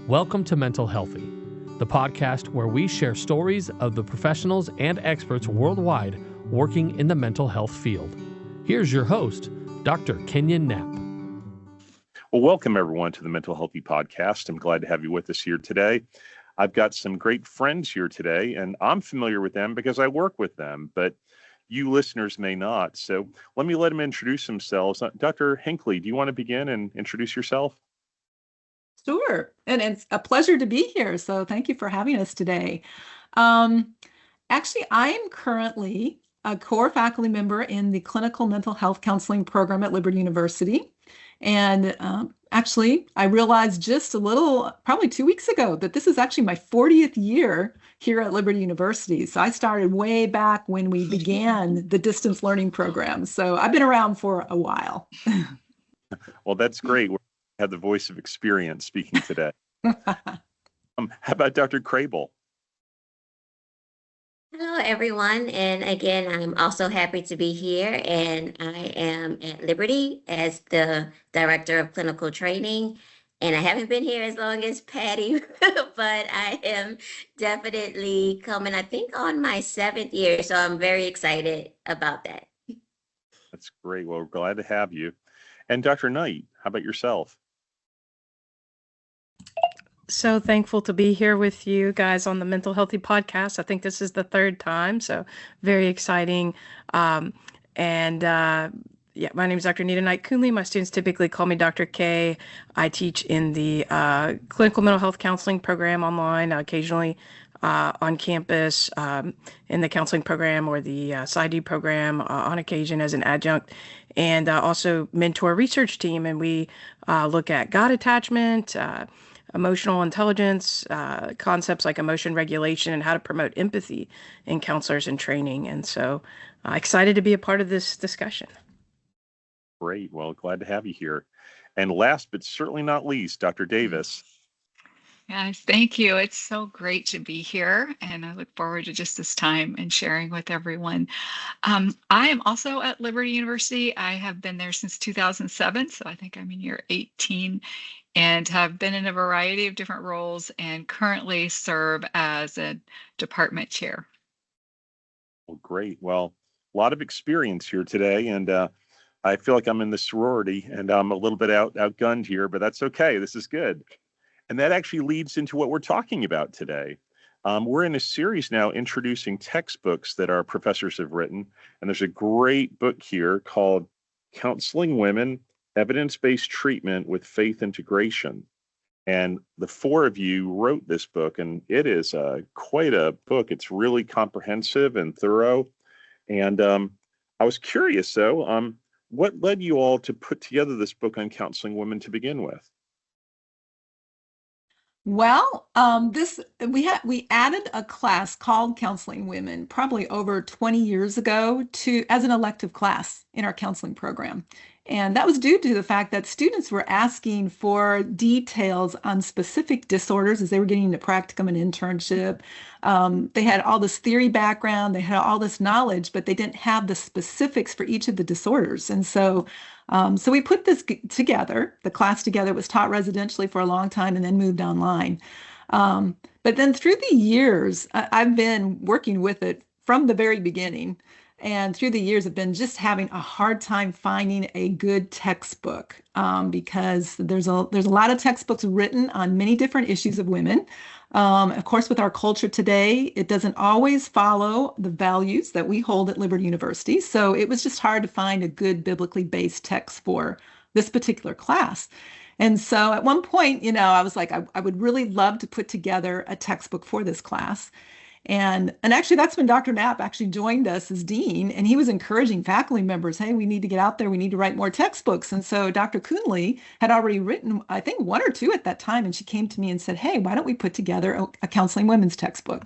Welcome to Mental Healthy, the podcast where we share stories of the professionals and experts worldwide working in the mental health field. Here's your host, Dr. Kenyon Knapp. Well, welcome everyone to the Mental Healthy Podcast. I'm glad to have you with us here today. I've got some great friends here today, and I'm familiar with them because I work with them, but you listeners may not. So let me let them introduce themselves. Dr. Hinckley, do you want to begin and introduce yourself? Sure. And it's a pleasure to be here. So thank you for having us today. Actually, I am currently a core faculty member in the clinical mental health counseling program at Liberty University. And actually, I realized just probably 2 weeks ago, that this is actually my 40th year here at Liberty University. So I started way back when we began the distance learning program. So I've been around for a while. Well, that's great. We have the voice of experience speaking today. How about Dr. Crable? Hello, everyone. And again, I'm also happy to be here. And I am at Liberty as the Director of Clinical Training. And I haven't been here as long as Patty, but I am definitely coming, I think, on my 7th year. So I'm very excited about that. That's great. Well, we're glad to have you. And Dr. Knight, how about yourself? So thankful to be here with you guys on the Mental Healthy Podcast. I think this is the 3rd time, so very exciting. My name is Dr. Nita Knight-Coonley. My students typically call me Dr. K. I teach in the clinical mental health counseling program online, occasionally on campus in the counseling program or the PsyD program on occasion as an adjunct, and also mentor research team. And we look at God attachment, emotional intelligence, concepts like emotion regulation, and how to promote empathy in counselors and training. And so excited to be a part of this discussion. Great. Well, glad to have you here. And last but certainly not least, Dr. Davis. Yes, thank you. It's so great to be here, and I look forward to just this time and sharing with everyone. I am also at Liberty University. I have been there since 2007, so I think I'm in year 18, and have been in a variety of different roles and currently serve as a department chair. Well, great. Well, a lot of experience here today, and I feel like I'm in the sorority, and I'm a little bit outgunned here, but that's okay. This is good. And that actually leads into what we're talking about today. We're in a series now introducing textbooks that our professors have written, and there's a great book here called Counseling Women, Evidence-Based Treatment with Faith Integration. And the 4 of you wrote this book, and it is quite a book. It's really comprehensive and thorough. And I was curious, though, what led you all to put together this book on counseling women to begin with? Well, we added a class called Counseling Women probably over 20 years ago as an elective class in our counseling program. And that was due to the fact that students were asking for details on specific disorders as they were getting into practicum and internship. They had all this theory background, they had all this knowledge, but they didn't have the specifics for each of the disorders. And so we put this together. The class together. It was taught residentially for a long time and then moved online. But then through the years, I've been working with it from the very beginning. And through the years, I've been just having a hard time finding a good textbook because there's a lot of textbooks written on many different issues of women. Of course, with our culture today, it doesn't always follow the values that we hold at Liberty University. So it was just hard to find a good biblically based text for this particular class. And so at one point, I was like, I would really love to put together a textbook for this class. And actually, that's when Dr. Knapp actually joined us as dean, and he was encouraging faculty members, hey, we need to get out there, we need to write more textbooks. And so Dr. Coonley had already written, I think, 1 or 2 at that time, and she came to me and said, hey, why don't we put together a counseling women's textbook?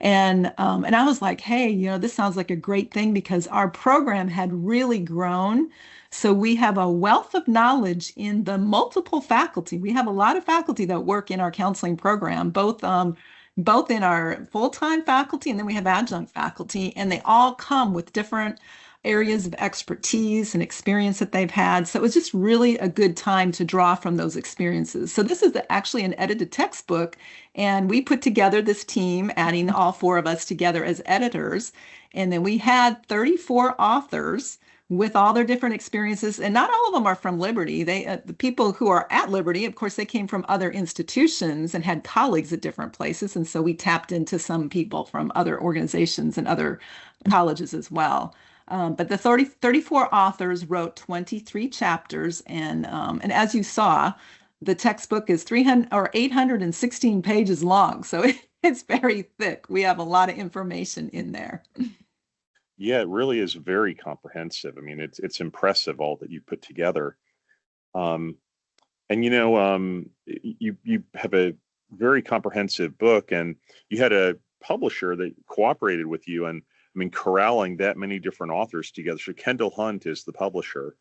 And I was like, hey, this sounds like a great thing because our program had really grown. So we have a wealth of knowledge in the multiple faculty. We have a lot of faculty that work in our counseling program, both in our full-time faculty, and then we have adjunct faculty, and they all come with different areas of expertise and experience that they've had. So it was just really a good time to draw from those experiences. So this is actually an edited textbook, and we put together this team, adding all four of us together as editors. And then we had 34 authors with all their different experiences, and not all of them are from Liberty. The people who are at Liberty, of course, they came from other institutions and had colleagues at different places, and so we tapped into some people from other organizations and other colleges as well. But the 34 authors wrote 23 chapters, and as you saw, the textbook is 300 or 816 pages long, so it's very thick. We have a lot of information in there. Yeah, it really is very comprehensive. I mean, it's impressive all that you put together. And you have a very comprehensive book, and you had a publisher that cooperated with you, and I mean, corralling that many different authors together. So Kendall Hunt is the publisher,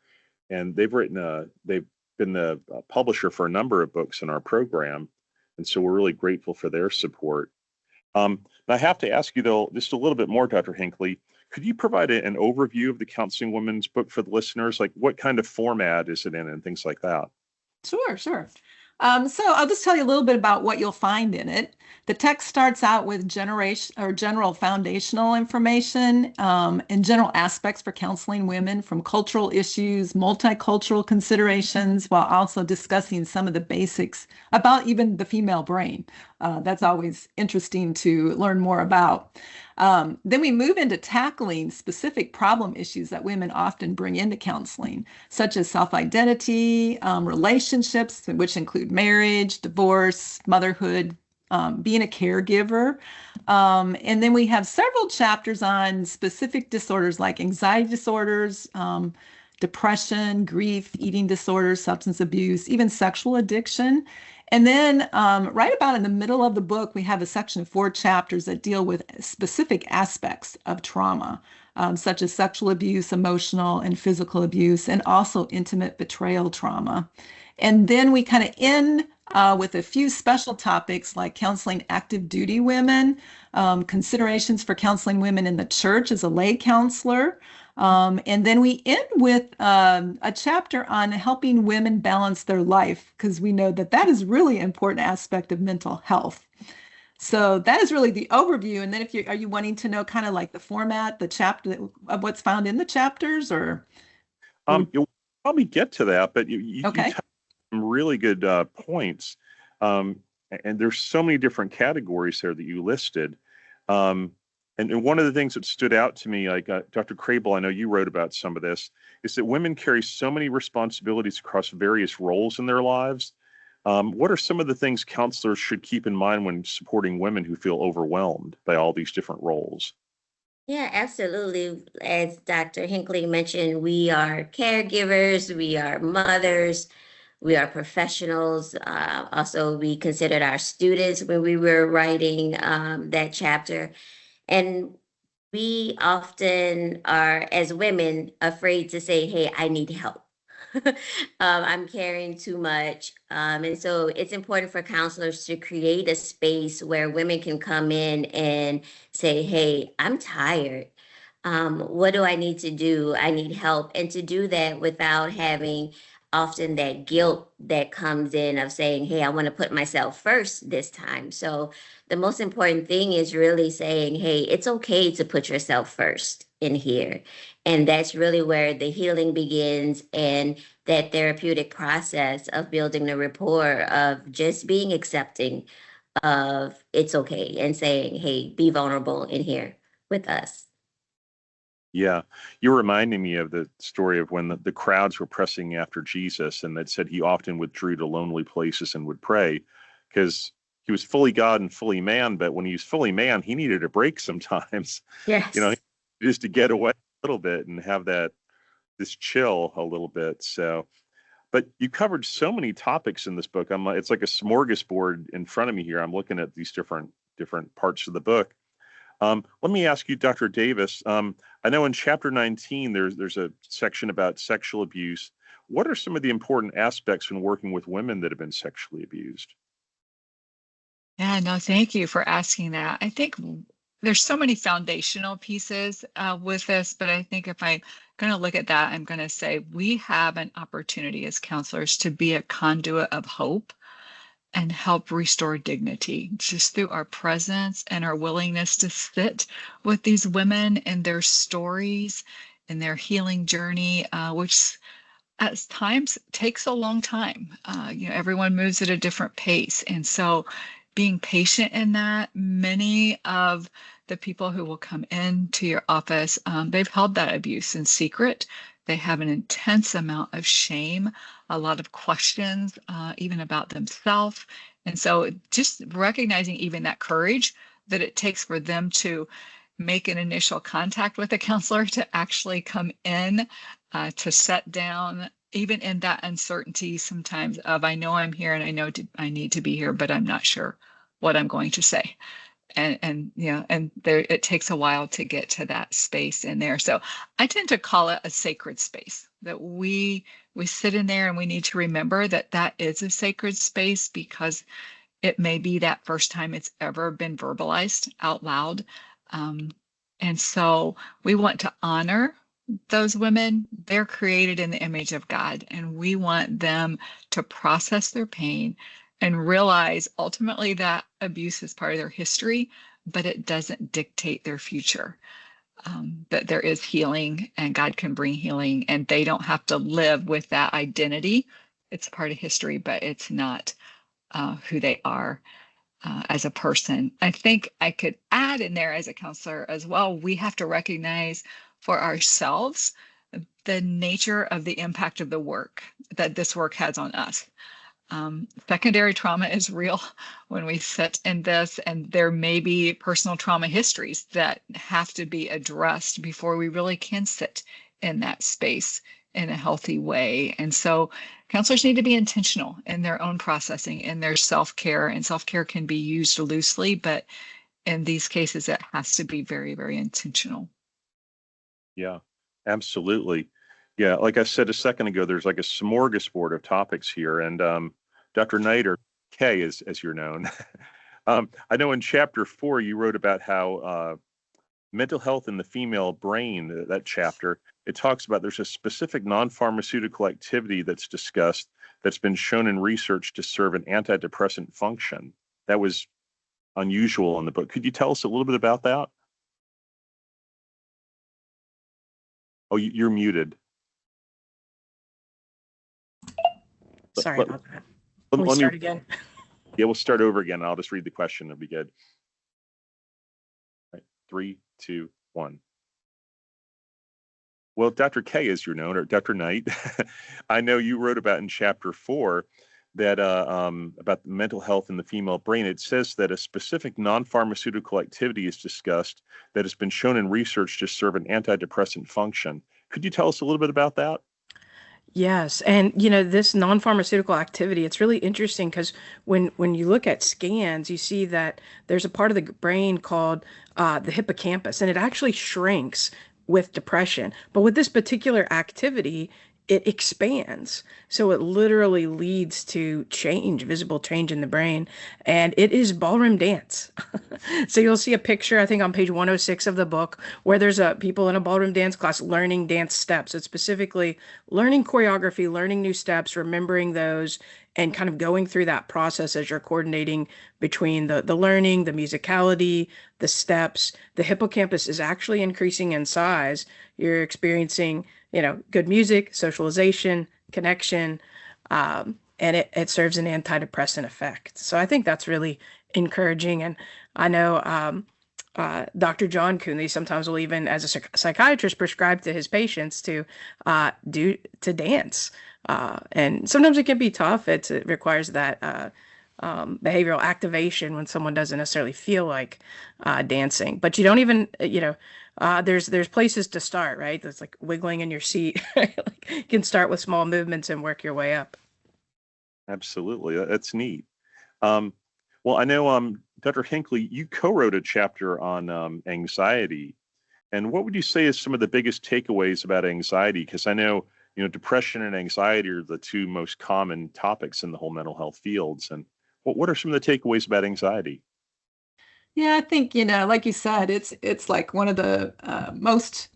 and they've been the publisher for a number of books in our program, and so we're really grateful for their support. I have to ask you though, just a little bit more, Dr. Hinckley. Could you provide an overview of the Counseling Women's book for the listeners? Like, what kind of format is it in, and things like that? Sure. So I'll just tell you a little bit about what you'll find in it. The text starts out with general foundational information and general aspects for counseling women, from cultural issues, multicultural considerations, while also discussing some of the basics about even the female brain. That's always interesting to learn more about. Then we move into tackling specific problem issues that women often bring into counseling, such as self-identity, relationships, which include marriage, divorce, motherhood, being a caregiver. And then we have several chapters on specific disorders like anxiety disorders, depression, grief, eating disorders, substance abuse, even sexual addiction. And then right about in the middle of the book, we have a section of 4 chapters that deal with specific aspects of trauma, such as sexual abuse, emotional and physical abuse, and also intimate betrayal trauma. And then we kind of end with a few special topics like counseling active duty women, considerations for counseling women in the church as a lay counselor. And then we end with a chapter on helping women balance their life, because we know that that is really an important aspect of mental health. So that is really the overview. And then are you wanting to know kind of like the format, the chapter of what's found in the chapters, or? You'll probably get to that, but you Okay. touched some really good points. And there's so many different categories there that you listed. And one of the things that stood out to me, like Dr. Crable, I know you wrote about some of this, is that women carry so many responsibilities across various roles in their lives. What are some of the things counselors should keep in mind when supporting women who feel overwhelmed by all these different roles? Yeah, absolutely. As Dr. Hinckley mentioned, we are caregivers, we are mothers, we are professionals. Also, we considered our students when we were writing that chapter. And we often are, as women, afraid to say, hey, I need help. I'm carrying too much. And so it's important for counselors to create a space where women can come in and say, hey, I'm tired. What do I need to do? I need help. And to do that without having often that guilt that comes in of saying, hey, I want to put myself first this time. So the most important thing is really saying, hey, it's okay to put yourself first in here. And that's really where the healing begins, and that therapeutic process of building the rapport of just being accepting of it's okay and saying, hey, be vulnerable in here with us. Yeah, you're reminding me of the story of when the crowds were pressing after Jesus, and that said he often withdrew to lonely places and would pray, because he was fully God and fully man. But when he was fully man, he needed a break sometimes, Yes. just to get away a little bit and have this chill a little bit. So, but you covered so many topics in this book. It's like a smorgasbord in front of me here. I'm looking at these different parts of the book. Let me ask you, Dr. Davis. I know in chapter 19, there's a section about sexual abuse. What are some of the important aspects when working with women that have been sexually abused? Yeah, no, thank you for asking that. I think there's so many foundational pieces with this, but I think if I'm going to look at that, I'm going to say we have an opportunity as counselors to be a conduit of hope and help restore dignity just through our presence and our willingness to sit with these women and their stories and their healing journey, which at times takes a long time. Everyone moves at a different pace. And so being patient in that, many of the people who will come into your office, they've held that abuse in secret. They have an intense amount of shame, a lot of questions, even about themselves. And so just recognizing even that courage that it takes for them to make an initial contact with a counselor, to actually come in, to sit down, even in that uncertainty sometimes of, I know I'm here and I know I need to be here, but I'm not sure what I'm going to say. And there, it takes a while to get to that space in there. So I tend to call it a sacred space, that we sit in there, and we need to remember that that is a sacred space, because it may be that first time it's ever been verbalized out loud. And so we want to honor those women. They're created in the image of God, and we want them to process their pain and realize ultimately that abuse is part of their history, but it doesn't dictate their future. That there is healing, and God can bring healing, and they don't have to live with that identity. It's part of history, but it's not who they are as a person. I think I could add in there as a counselor as well, we have to recognize for ourselves the nature of the impact of the work that this work has on us. Secondary trauma is real when we sit in this, and there may be personal trauma histories that have to be addressed before we really can sit in that space in a healthy way. And so counselors need to be intentional in their own processing, in their self-care, and self-care can be used loosely, but in these cases, it has to be very, very intentional. Yeah, absolutely. Yeah, like I said a second ago, there's like a smorgasbord of topics here, and Dr. Knight, or Kay as you're known, I know in chapter 4 you wrote about how mental health in the female brain, that chapter, it talks about there's a specific non-pharmaceutical activity that's discussed that's been shown in research to serve an antidepressant function. That was unusual in the book. Could you tell us a little bit about that? Oh, you're muted. Sorry Let- about that. let- Can we let me- start again? Yeah, we'll start over again. I'll just read the question. It'll be good. All right, 3, 2, 1. Well, Dr. K, as you're known, or Dr. Knight, I know you wrote about in chapter 4 that about mental health in the female brain. It says that a specific non-pharmaceutical activity is discussed that has been shown in research to serve an antidepressant function. Could you tell us a little bit about that? Yes, and this non-pharmaceutical activity, it's really interesting because when you look at scans, you see that there's a part of the brain called the hippocampus, and it actually shrinks with depression. But with this particular activity, it expands. So it literally leads to change, visible change in the brain, and it is ballroom dance. So you'll see a picture, I think, on page 106 of the book, where there's people in a ballroom dance class learning dance steps. It's specifically learning choreography, learning new steps, remembering those, and kind of going through that process as you're coordinating between the learning, the musicality, the steps. The hippocampus is actually increasing in size. You're experiencing, good music, socialization, connection, and it serves an antidepressant effect. So I think that's really encouraging. And I know Dr. John Coonley sometimes will even, as a psychiatrist, prescribe to his patients to dance. And sometimes it can be tough. It requires that behavioral activation when someone doesn't necessarily feel like dancing. But you don't even, there's places to start, right? There's like wiggling in your seat. Like, you can start with small movements and work your way up. Absolutely. That's neat. Well, I know, Dr. Hinckley, you co-wrote a chapter on anxiety. And what would you say is some of the biggest takeaways about anxiety? Because I know, depression and anxiety are the two most common topics in the whole mental health fields. And what are some of the takeaways about anxiety? Yeah, I think, like you said, it's like one of the most,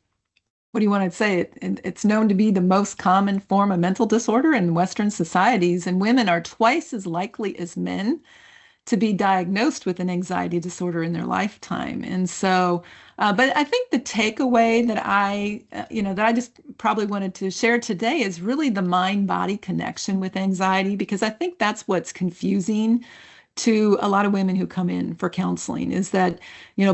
what do you want to say? It's known to be the most common form of mental disorder in Western societies, and women are twice as likely as men to be diagnosed with an anxiety disorder in their lifetime. And so, but I think the takeaway that I just probably wanted to share today is really the mind-body connection with anxiety, because I think that's what's confusing to a lot of women who come in for counseling is that,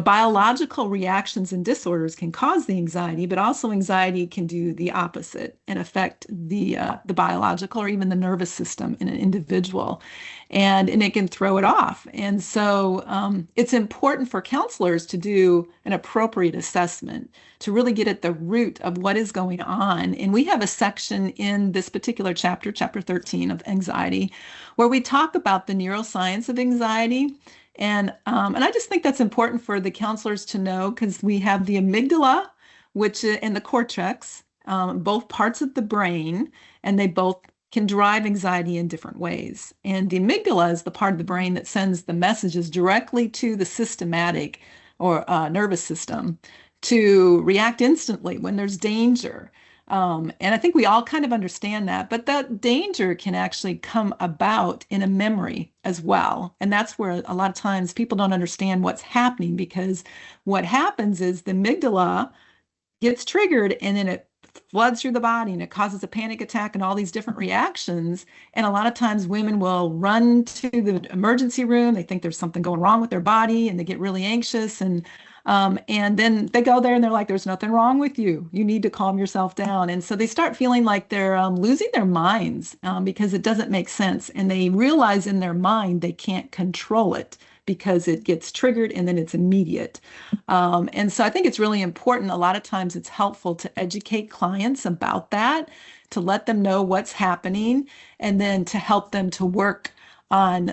biological reactions and disorders can cause the anxiety, but also anxiety can do the opposite and affect the biological or even the nervous system in an individual, and it can throw it off. And so it's important for counselors to do an appropriate assessment to really get at the root of what is going on. And we have a section in this particular chapter, chapter 13 of anxiety, where we talk about the neuroscience of anxiety. And I just think that's important for the counselors to know, because we have the amygdala, which and the cortex, both parts of the brain, and they both can drive anxiety in different ways. And the amygdala is the part of the brain that sends the messages directly to the systematic or nervous system to react instantly when there's danger. And I think we all kind of understand that, but that danger can actually come about in a memory as well. And that's where a lot of times people don't understand what's happening, because what happens is the amygdala gets triggered and then it floods through the body and it causes a panic attack and all these different reactions. And a lot of times women will run to the emergency room. They think there's something going wrong with their body and they get really anxious. And then they go there and they're like, there's nothing wrong with you. You need to calm yourself down. And so they start feeling like they're losing their minds because it doesn't make sense. And they realize in their mind they can't control it because it gets triggered and then it's immediate. And so I think it's really important. A lot of times it's helpful to educate clients about that, to let them know what's happening, and then to help them to work on,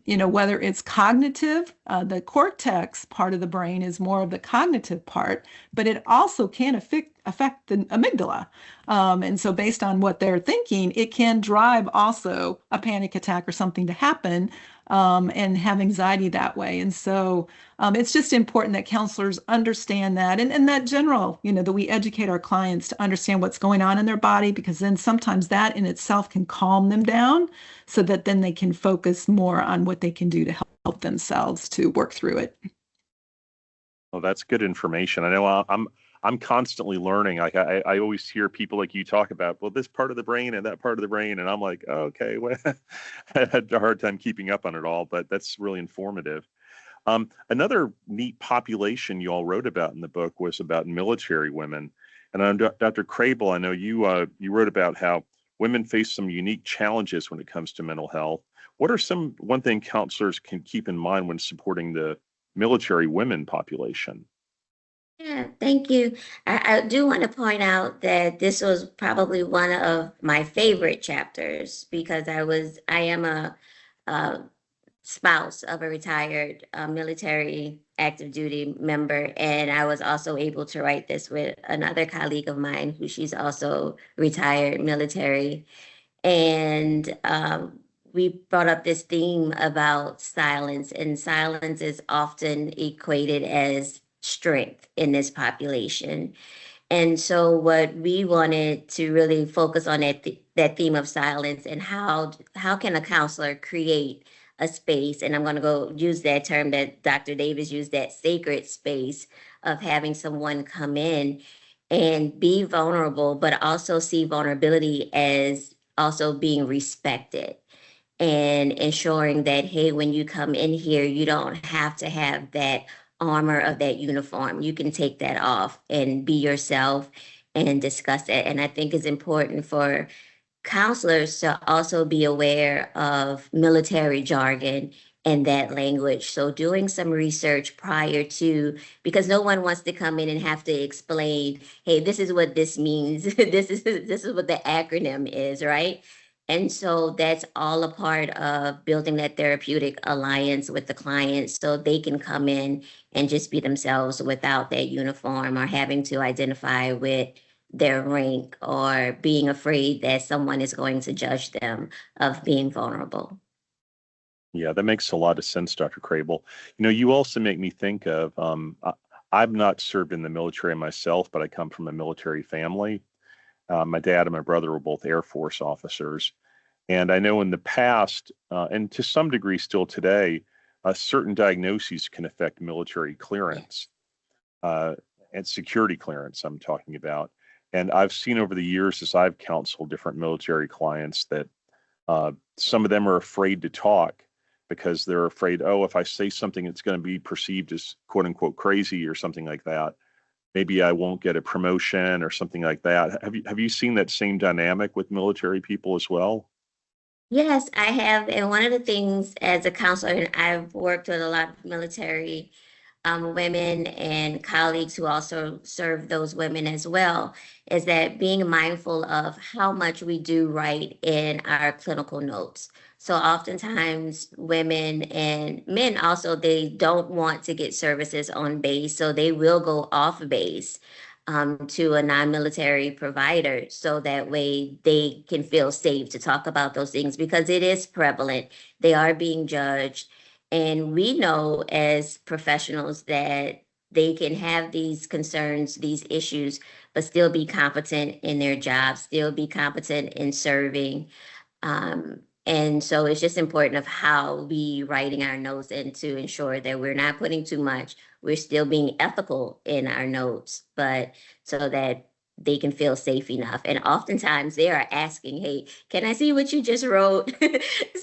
whether it's cognitive. The cortex part of the brain is more of the cognitive part, but it also can affect the amygdala. And so based on what they're thinking, it can drive also a panic attack or something to happen, and have anxiety that way. And so it's just important that counselors understand that, and that general, that we educate our clients to understand what's going on in their body, because then sometimes that in itself can calm them down so that then they can focus more on what they can do to help themselves to work through it. Well, that's good information. I know I'm constantly learning. Like I always hear people like you talk about, well, this part of the brain and that part of the brain, and I'm like, oh, okay, well, I had a hard time keeping up on it all, but that's really informative. Another neat population you all wrote about in the book was about military women. And Dr. Crable, I know you wrote about how women face some unique challenges when it comes to mental health. What are one thing counselors can keep in mind when supporting the military women population? Yeah, thank you. I do want to point out that this was probably one of my favorite chapters, because I am a spouse of a retired military active duty member, and I was also able to write this with another colleague of mine who she's also retired military. And we brought up this theme about silence, and silence is often equated as strength in this population. And so what we wanted to really focus on that theme of silence, and how can a counselor create a space, and I'm going to go use that term that Dr. Davis used, that sacred space of having someone come in and be vulnerable, but also see vulnerability as also being respected, and ensuring that, hey, when you come in here, you don't have to have that armor of that uniform. You can take that off and be yourself and discuss it. And I think it's important for counselors to also be aware of military jargon and that language. So doing some research prior to, because no one wants to come in and have to explain, hey, this is what this means. This is what the acronym is, right? And so that's all a part of building that therapeutic alliance with the client, so they can come in and just be themselves without that uniform, or having to identify with their rank, or being afraid that someone is going to judge them of being vulnerable. Yeah, that makes a lot of sense, Dr. Crable. You also make me think of, I've not served in the military myself, but I come from a military family. My dad and my brother were both Air Force officers. And I know in the past, and to some degree still today, certain diagnoses can affect military clearance uh, and security clearance, I'm talking about. And I've seen over the years as I've counseled different military clients that some of them are afraid to talk because they're afraid, oh, if I say something, it's going to be perceived as quote unquote crazy or something like that. Maybe I won't get a promotion or something like that. Have you seen that same dynamic with military people as well? Yes, I have. And one of the things as a counselor, and I've worked with a lot of military women and colleagues who also serve those women as well, is that being mindful of how much we do write in our clinical notes. So oftentimes women and men also, they don't want to get services on base, so they will go off base to a non-military provider so that way they can feel safe to talk about those things because it is prevalent. They are being judged. And we know as professionals that they can have these concerns, these issues, but still be competent in their job, still be competent in serving. And so it's just important of how we writing our notes and to ensure that we're not putting too much. We're still being ethical in our notes, but so that they can feel safe enough. And oftentimes they are asking, hey, can I see what you just wrote?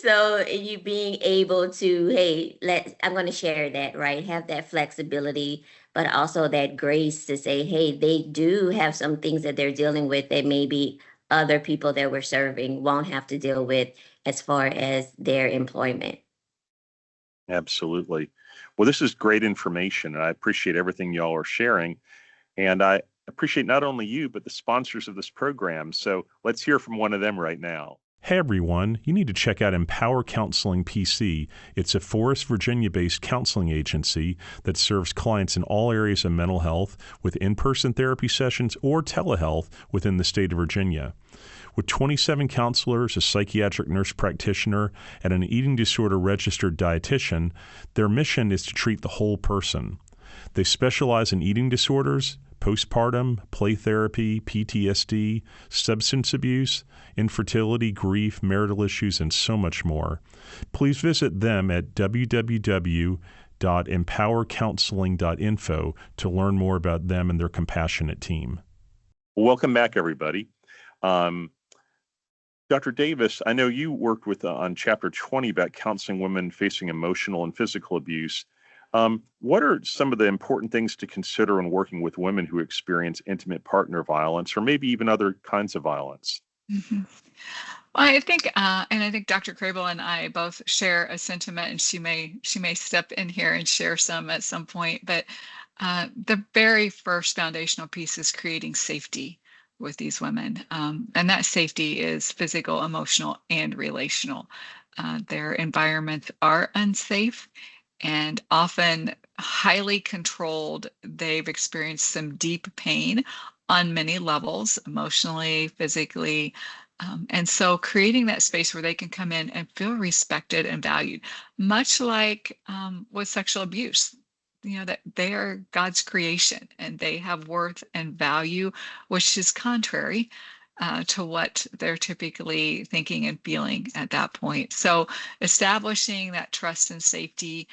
So you being able to, hey, I'm going to share that, right? Have that flexibility, but also that grace to say, hey, they do have some things that they're dealing with that maybe other people that we're serving won't have to deal with as far as their employment. Absolutely. Well, this is great information, and I appreciate everything y'all are sharing. And I appreciate not only you, but the sponsors of this program. So let's hear from one of them right now. Hey everyone, you need to check out Empower Counseling PC. It's a Forest, Virginia-based counseling agency that serves clients in all areas of mental health with in-person therapy sessions or telehealth within the state of Virginia. With 27 counselors, a psychiatric nurse practitioner, and an eating disorder registered dietitian, their mission is to treat the whole person. They specialize in eating disorders, postpartum, play therapy, PTSD, substance abuse, infertility, grief, marital issues, and so much more. Please visit them at www.empowercounseling.info to learn more about them and their compassionate team. Welcome back, everybody. Dr. Davis, I know you worked with on Chapter 20 about counseling women facing emotional and physical abuse. What are some of the important things to consider when working with women who experience intimate partner violence or maybe even other kinds of violence? Mhm. Well, I think, and I think Dr. Crable and I both share a sentiment, and she may step in here and share some at some point. But the very first foundational piece is creating safety with these women, and that safety is physical, emotional, and relational. Their environments are unsafe and often highly controlled. They've experienced some deep pain on many levels, emotionally, physically. And so creating that space where they can come in and feel respected and valued, much like with sexual abuse, that they are God's creation and they have worth and value, which is contrary to what they're typically thinking and feeling at that point. So establishing that trust and safety,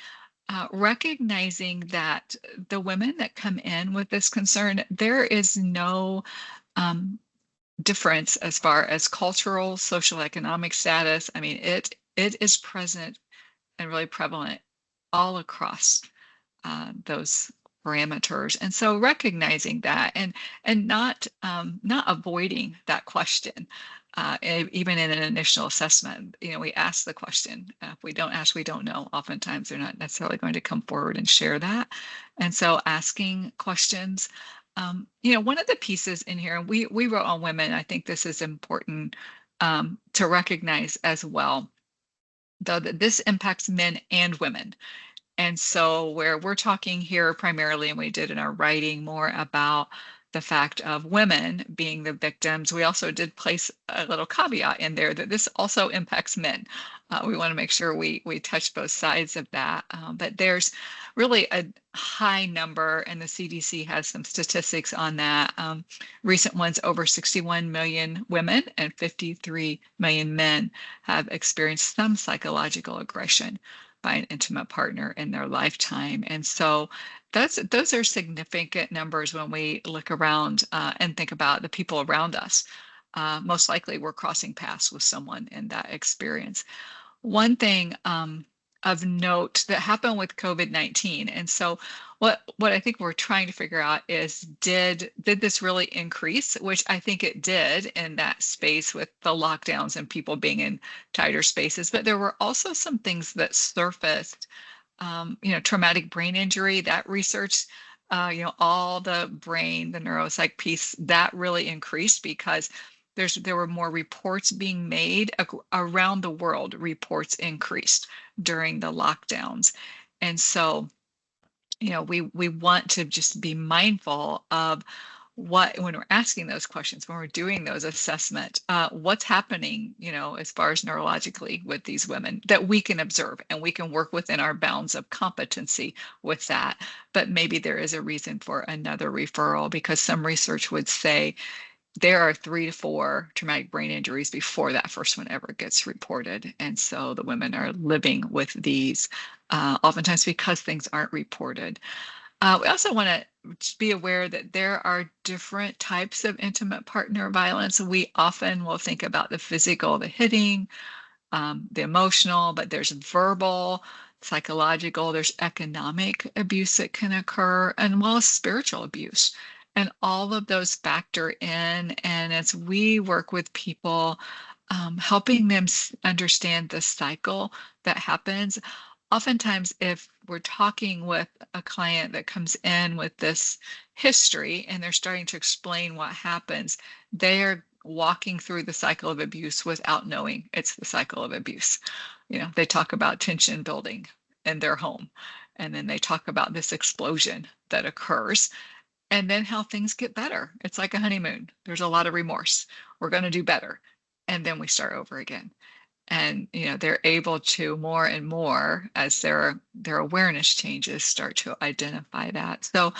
recognizing that the women that come in with this concern, there is no difference as far as cultural, social, economic status. I mean, it is present and really prevalent all across those parameters. And so recognizing that and not avoiding that question. Even in an initial assessment, we ask the question. If we don't ask, we don't know. Oftentimes, they're not necessarily going to come forward and share that. And so, asking questions. One of the pieces in here, and we wrote on women. I think this is important to recognize as well, though, that this impacts men and women. And so where we're talking here primarily, and we did in our writing more about the fact of women being the victims, we also did place a little caveat in there that this also impacts men. We want to make sure we touch both sides of that. But there's really a high number, and the CDC has some statistics on that. Recent ones, over 61 million women and 53 million men have experienced some psychological aggression by an intimate partner in their lifetime. And so those are significant numbers when we look around and think about the people around us. Most likely we're crossing paths with someone in that experience. One thing of note that happened with COVID-19, and so what I think we're trying to figure out is did this really increase, which I think it did in that space with the lockdowns and people being in tighter spaces, but there were also some things that surfaced. Traumatic brain injury, that research, all the brain, the neuropsych piece, that really increased because there were more reports being made around the world. Reports increased during the lockdowns. And so, we want to just be mindful of when we're asking those questions, when we're doing those assessment, what's happening, as far as neurologically with these women that we can observe, and we can work within our bounds of competency with that. But maybe there is a reason for another referral, because some research would say there are 3 to 4 traumatic brain injuries before that first one ever gets reported. And so the women are living with these oftentimes because things aren't reported. We also want to be aware that there are different types of intimate partner violence. We often will think about the physical, the hitting, the emotional, but there's verbal, psychological, there's economic abuse that can occur, and well as spiritual abuse. And all of those factor in. And as we work with people, helping them understand the cycle that happens, oftentimes if we're talking with a client that comes in with this history and they're starting to explain what happens, they are walking through the cycle of abuse without knowing it's the cycle of abuse. They talk about tension building in their home, and then they talk about this explosion that occurs, and then how things get better. It's like a honeymoon. There's a lot of remorse. We're going to do better. And then we start over again. And, they're able to more and more, as their awareness changes, start to identify that. So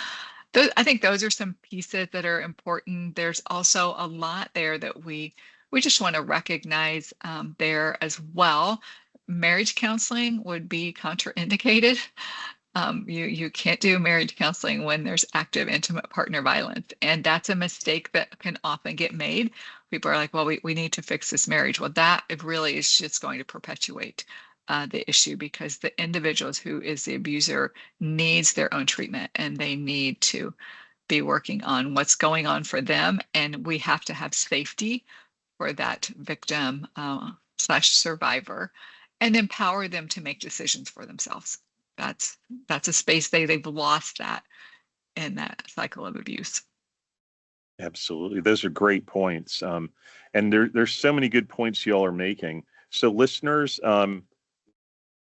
I think those are some pieces that are important. There's also a lot there that we just want to recognize there as well. Marriage counseling would be contraindicated. You can't do marriage counseling when there's active intimate partner violence. And that's a mistake that can often get made. People are like, well, we need to fix this marriage. Well, that it really is just going to perpetuate the issue, because the individuals who is the abuser needs their own treatment, and they need to be working on what's going on for them. And we have to have safety for that victim / survivor, and empower them to make decisions for themselves. That's a space they've lost that in that cycle of abuse. Absolutely. Those are great points. And there's so many good points y'all are making. So listeners,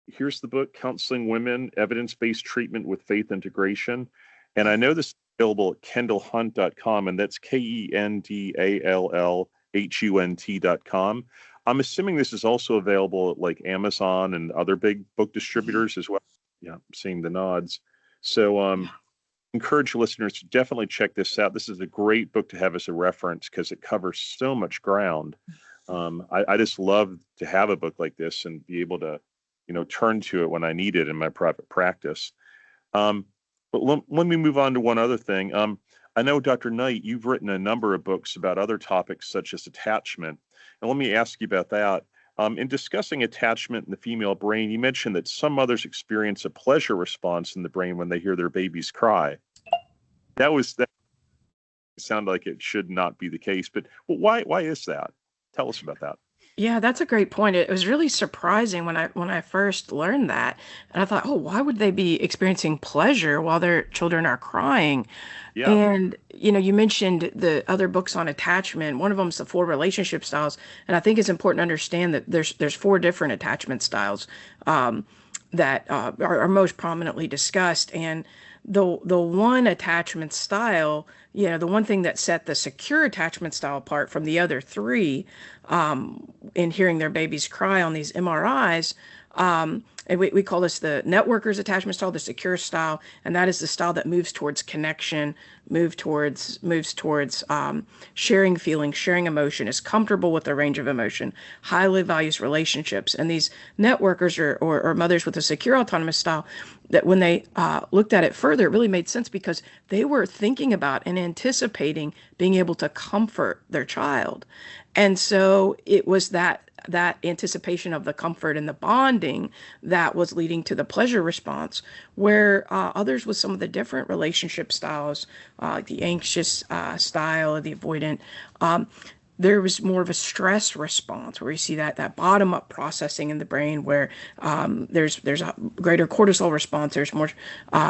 here's the book, Counseling Women, Evidence-Based Treatment with Faith Integration. And I know this is available at kendallhunt.com, and that's KENDALLHUNT.com. I'm assuming this is also available at like Amazon and other big book distributors as well. Yeah, I'm seeing the nods. So encourage listeners to definitely check this out. This is a great book to have as a reference because it covers so much ground. I just love to have a book like this and be able to, turn to it when I need it in my private practice. But let me move on to one other thing. I know, Dr. Knight, you've written a number of books about other topics such as attachment. And let me ask you about that. In discussing attachment in the female brain, you mentioned that some mothers experience a pleasure response in the brain when they hear their babies cry. That sounded like it should not be the case, but why is that? Tell us about that. Yeah, that's a great point. It was really surprising when I first learned that. And I thought, oh, why would they be experiencing pleasure while their children are crying? Yeah. And, you mentioned the other books on attachment. One of them is the 4 relationship styles. And I think it's important to understand that there's 4 different attachment styles. that are most prominently discussed. And the one attachment style, the one thing that set the secure attachment style apart from the other three, in hearing their babies cry on these MRIs, and we call this the networkers attachment style, the secure style, and that is the style that moves towards connection, moves towards sharing feelings, sharing emotion, is comfortable with the range of emotion, highly values relationships. And these networkers or mothers with a secure autonomous style, that when they looked at it further, it really made sense because they were thinking about and anticipating being able to comfort their child. And so it was that anticipation of the comfort and the bonding that was leading to the pleasure response, where others with some of the different relationship styles, like the anxious style or the avoidant, there was more of a stress response where you see that bottom up processing in the brain where there's a greater cortisol response. There's more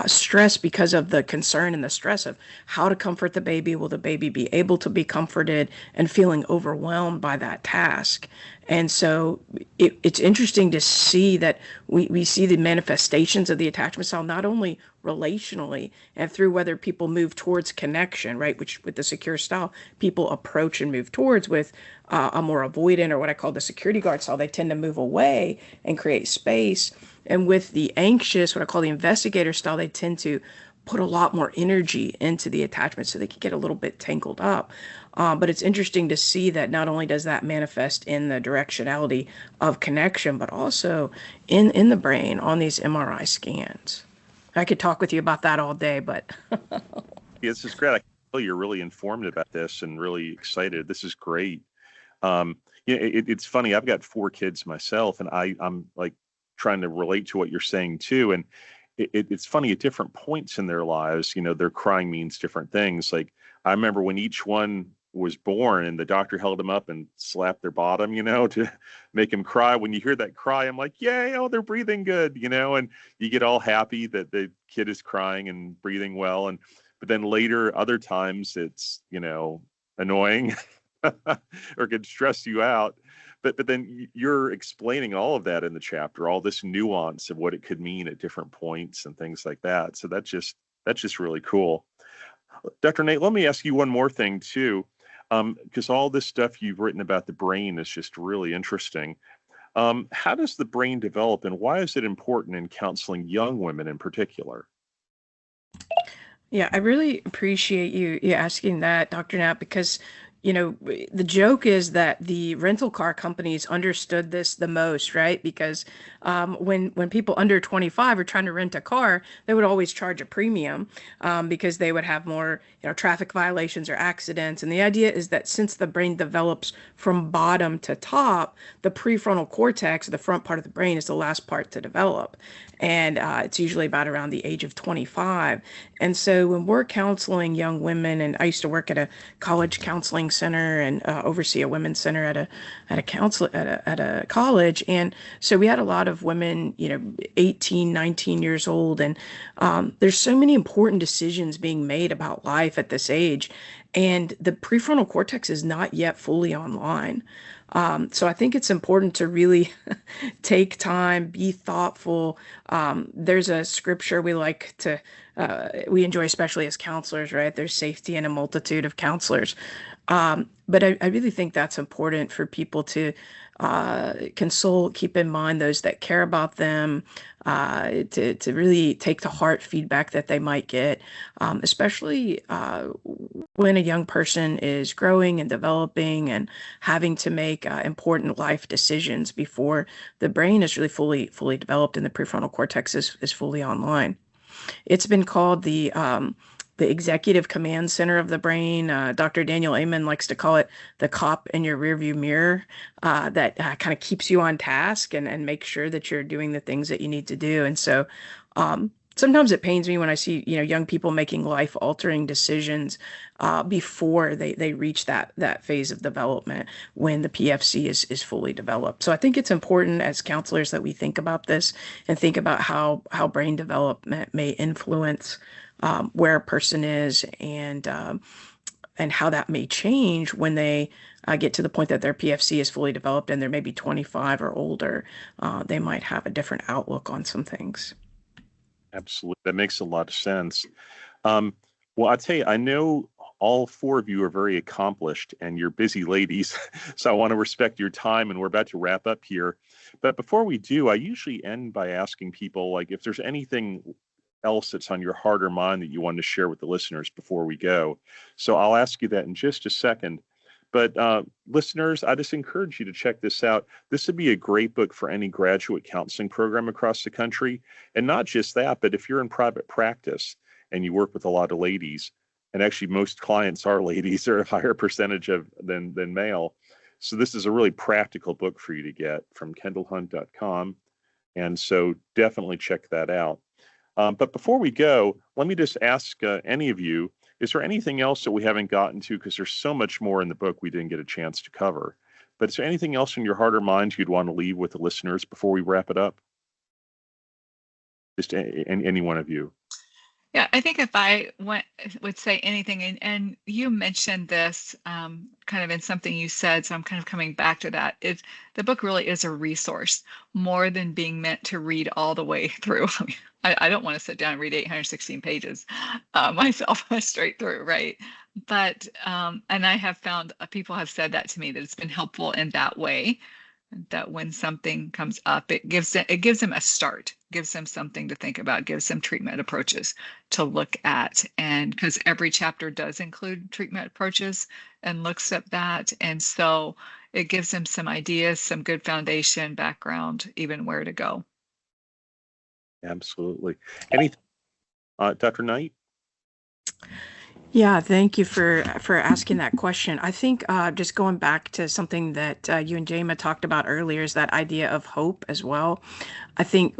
stress because of the concern and the stress of how to comfort the baby. Will the baby be able to be comforted, and feeling overwhelmed by that task? And so it's interesting to see that we see the manifestations of the attachment style, not only relationally and through whether people move towards connection, right, which with the secure style, people approach and move towards. With a more avoidant, or what I call the security guard style, they tend to move away and create space. And with the anxious, what I call the investigator style, they tend to put a lot more energy into the attachment so they can get a little bit tangled up. But it's interesting to see that not only does that manifest in the directionality of connection, but also in the brain on these MRI scans. I could talk with you about that all day, but Yeah, this is great. I can tell you're really informed about this and really excited. This is great. It's funny. I've got 4 kids myself, and I'm like trying to relate to what you're saying too. And it's funny, at different points in their lives, their crying means different things. Like I remember when each one was born and the doctor held them up and slapped their bottom, to make them cry. When you hear that cry, I'm like, yay, oh, they're breathing good, and you get all happy that the kid is crying and breathing well. But then later, other times it's, annoying or could stress you out. But then you're explaining all of that in the chapter, all this nuance of what it could mean at different points and things like that. So that's just really cool. Dr. Nate, let me ask you one more thing too, because all this stuff you've written about the brain is just really interesting. How does the brain develop, and why is it important in counseling young women in particular? Yeah, I really appreciate you asking that, Dr. Knapp, because the joke is that the rental car companies understood this the most, right? Because when people under 25 are trying to rent a car, they would always charge a premium because they would have more, traffic violations or accidents. And the idea is that since the brain develops from bottom to top, the prefrontal cortex, the front part of the brain, is the last part to develop. And it's usually about around the age of 25. And so when we're counseling young women, and I used to work at a college counseling center and oversee a women's center at a college, and so we had a lot of women, 18, 19 years old, and there's so many important decisions being made about life at this age, and the prefrontal cortex is not yet fully online. So I think it's important to really take time, be thoughtful. There's a scripture we like to, we enjoy, especially as counselors, right? There's safety in a multitude of counselors. But I really think that's important for people to consult, keep in mind those that care about them, to really take to heart feedback that they might get, especially when a young person is growing and developing and having to make important life decisions before the brain is really fully developed and the prefrontal cortex is fully online. It's been called the executive command center of the brain. Dr. Daniel Amen likes to call it the cop in your rearview mirror, that kind of keeps you on task and makes sure that you're doing the things that you need to do. And so sometimes it pains me when I see, young people making life-altering decisions before they reach that phase of development when the PFC is fully developed. So I think it's important as counselors that we think about this and think about how brain development may influence where a person is, and and how that may change when they get to the point that their PFC is fully developed and they're maybe 25 or older. They might have a different outlook on some things. Absolutely. That makes a lot of sense. Well, I'll tell you, I know all four of you are very accomplished and you're busy ladies, so I want to respect your time, and we're about to wrap up here. But before we do, I usually end by asking people, like, if there's anything else that's on your heart or mind that you want to share with the listeners before we go. So I'll ask you that in just a second. But listeners, I just encourage you to check this out. This would be a great book for any graduate counseling program across the country. And not just that, but if you're in private practice and you work with a lot of ladies, and actually most clients are ladies, or a higher percentage than male. So this is a really practical book for you to get from kendallhunt.com. And so definitely check that out. But before we go, let me just ask any of you, is there anything else that we haven't gotten to? Because there's so much more in the book we didn't get a chance to cover. But is there anything else in your heart or mind you'd want to leave with the listeners before we wrap it up? Just any one of you. Yeah, I think if I would say anything, and you mentioned this kind of in something you said, so I'm kind of coming back to that. The book really is a resource more than being meant to read all the way through. I mean, I don't want to sit down and read 816 pages myself straight through, right? But and I have found people have said that to me, that it's been helpful in that way, that when something comes up, it gives them a start, gives them something to think about, gives them treatment approaches to look at. And because every chapter does include treatment approaches and looks at that. And so it gives them some ideas, some good foundation, background, even where to go. Absolutely. Anything, Dr. Knight? Yeah, thank you for asking that question. I think just going back to something that you and Jema talked about earlier is that idea of hope as well. I think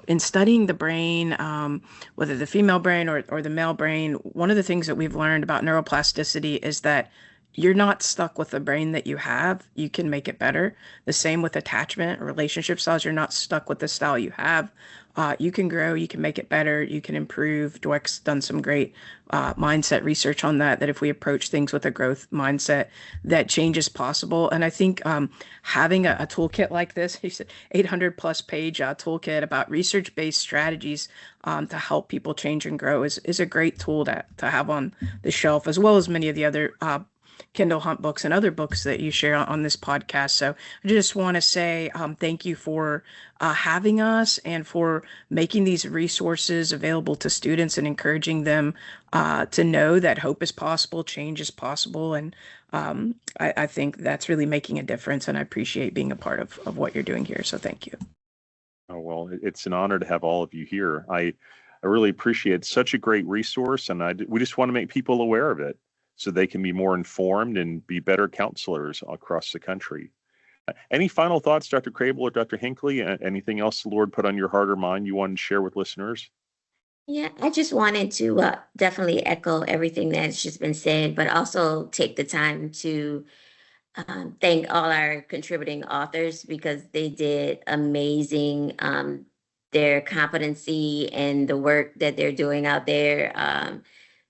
in studying the brain, whether the female brain or the male brain, one of the things that we've learned about neuroplasticity is that you're not stuck with the brain that you have. You can make it better. The same with attachment, relationship styles. You're not stuck with the style you have. You can grow, you can make it better, you can improve. Dweck's done some great mindset research on that if we approach things with a growth mindset, that change is possible. And I think having a toolkit like this, he said 800 plus page toolkit about research-based strategies to help people change and grow is a great tool to have on the shelf, as well as many of the other Kendall Hunt books and other books that you share on this podcast. So I just want to say thank you for having us and for making these resources available to students and encouraging them to know that hope is possible, change is possible. And I think that's really making a difference. And I appreciate being a part of what you're doing here. So thank you. Oh, well, it's an honor to have all of you here. I really appreciate such a great resource, and we just want to make people aware of it, so they can be more informed and be better counselors across the country. Any final thoughts, Dr. Crable or Dr. Hinckley? Anything else the Lord put on your heart or mind you wanted to share with listeners? Yeah, I just wanted to definitely echo everything that's just been said, but also take the time to thank all our contributing authors, because they did amazing. Their competency and the work that they're doing out there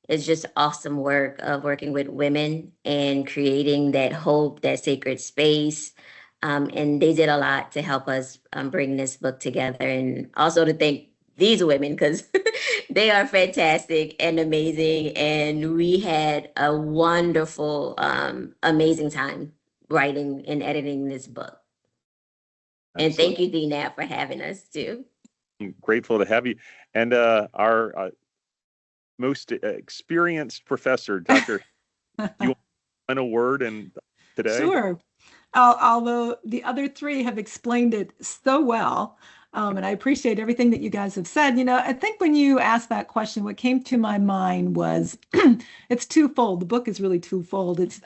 is just awesome work of working with women and creating that hope, that sacred space. And they did a lot to help us bring this book together, and also to thank these women, because they are fantastic and amazing. And we had a wonderful, amazing time writing and editing this book. Absolutely. And thank you, Knapp, for having us too. I'm grateful to have you. And our most experienced professor, Dr. You want a word today? Sure. Although the other three have explained it so well, and I appreciate everything that you guys have said. I think when you asked that question, what came to my mind was it's twofold. The book is really twofold. It's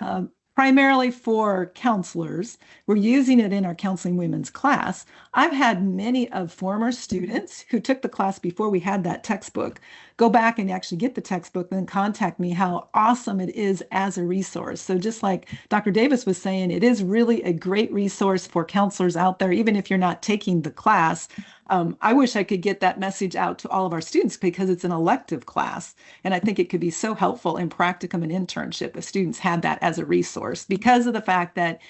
primarily for counselors. We're using it in our Counseling Women's class. I've had many of former students who took the class before we had that textbook go back and actually get the textbook and then contact me how awesome it is as a resource. So just like Dr. Davis was saying, it is really a great resource for counselors out there, even if you're not taking the class. I wish I could get that message out to all of our students because it's an elective class. And I think it could be so helpful in practicum and internship if students had that as a resource because of the fact that,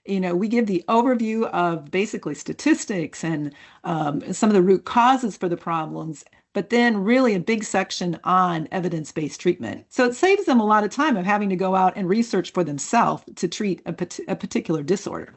we give the overview of basically statistics and some of the root causes for the problems, but then really a big section on evidence-based treatment. So it saves them a lot of time of having to go out and research for themselves to treat a particular disorder.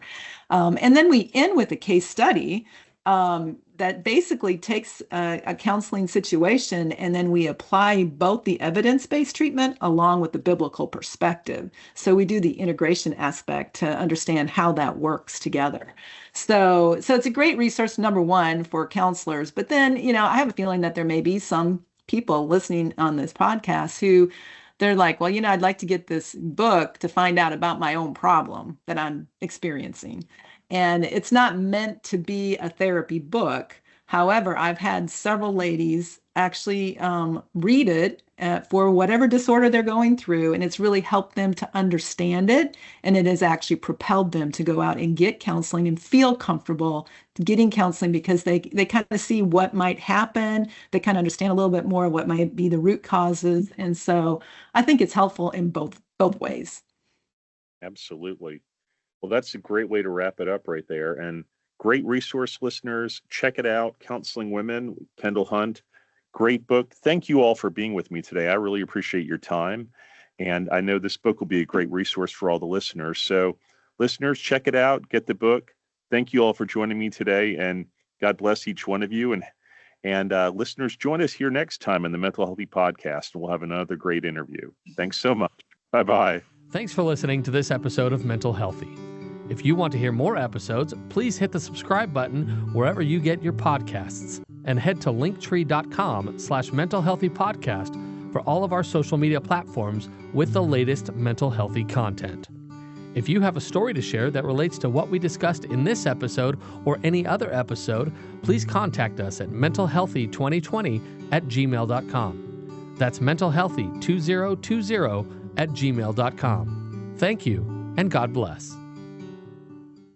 And then we end with a case study that basically takes a counseling situation and then we apply both the evidence-based treatment along with the biblical perspective. So we do the integration aspect to understand how that works together. So it's a great resource, number one, for counselors. But then, I have a feeling that there may be some people listening on this podcast who they're like, well, I'd like to get this book to find out about my own problem that I'm experiencing. And it's not meant to be a therapy book. However, I've had several ladies actually read it for whatever disorder they're going through, and it's really helped them to understand it. And it has actually propelled them to go out and get counseling and feel comfortable getting counseling because they kind of see what might happen. They kind of understand a little bit more of what might be the root causes. And so I think it's helpful in both ways. Absolutely. Well, that's a great way to wrap it up right there. And great resource, listeners. Check it out. Counseling Women, Kendall Hunt. Great book. Thank you all for being with me today. I really appreciate your time. And I know this book will be a great resource for all the listeners. So listeners, check it out. Get the book. Thank you all for joining me today. And God bless each one of you. And listeners, join us here next time in the Mental Healthy Podcast. And we'll have another great interview. Thanks so much. Bye-bye. Thanks for listening to this episode of Mental Healthy. If you want to hear more episodes, please hit the subscribe button wherever you get your podcasts and head to linktree.com/mentalhealthypodcast for all of our social media platforms with the latest mental healthy content. If you have a story to share that relates to what we discussed in in or any other episode, please contact us at mentalhealthy2020@gmail.com. That's mentalhealthy2020@gmail.com. Thank you, and God bless.